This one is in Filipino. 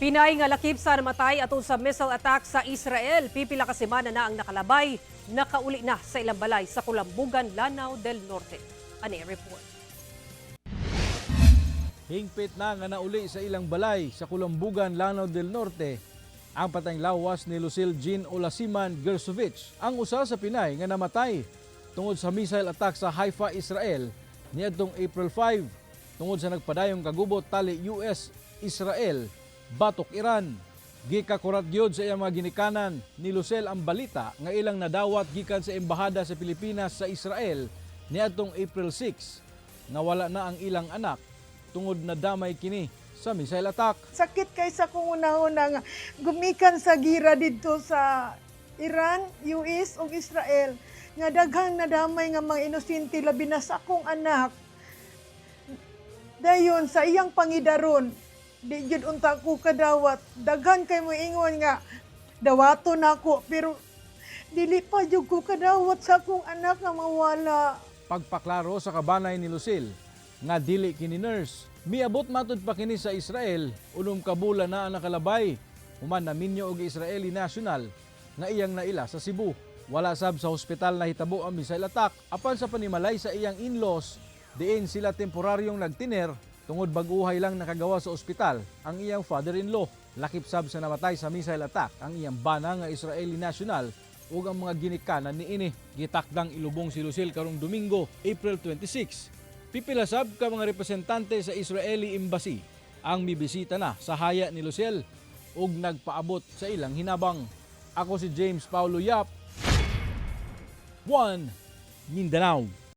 Pinay nga lakip sa namatay atol sa missile attack sa Israel. Pipila ka semana na ang nakalabay. Nakauli na sa ilang balay sa Kulambugan, Lanao del Norte. Ani report. Hingpit na nga nauli sa ilang balay sa Kulambugan, Lanao del Norte ang patayng lawas ni Lucille Jean Olasiman Gersovich, ang usa sa Pinay nga namatay tungod sa missile attack sa Haifa, Israel niadtong April 5 tungod sa nagpadayong kagubot tali US-Israel batok Iran. Gikakurat gyud sa iyang mga ginikanan ni Lucille ang balita nga ilang nadawat gikan sa embahada sa Pilipinas sa Israel niadtong April 6 nga wala na ang ilang anak tungod na damay kini sa missile attack. Sakit kaysa kung una-una nga gumikan sa gira dito sa Iran, US ug Israel nga daghang nadamay nga mga inosente labi na sa akong anak. Dayon sa iyang pangidaron, di jud unta ko kadawat. Daghan kay mo ingon nga dawato nako pero dili pa jud ko kadawat sa akong anak nga mawala. Pagpaklaro sa kabanay ni Lucille nga dili kini nurse. Miabot matud pa kini sa Israel, unom ka bulan na ang nakalabay. Human na minyo og Israeli national nga iyang naila sa Cebu. Wala sab sa hospital na hitabo ang missile attack. Apan sa panimalay sa iyang in-laws, diin sila temporaryong nagtiner tungod bag-uhay lang nakagawa sa ospital ang iyang father-in-law. Lakip sab sa namatay sa missile attack ang iyang bana nga Israeli national ug ang mga ginikanan niini. Gitakdang ilubong si Lucille karong Domingo, April 26. Pipila sab ka mga representante sa Israeli Embassy ang mibisita na sa haya ni Lucille ug nagpaabot sa ilang hinabang. Ako si James Paulo Yap, One Mindanao.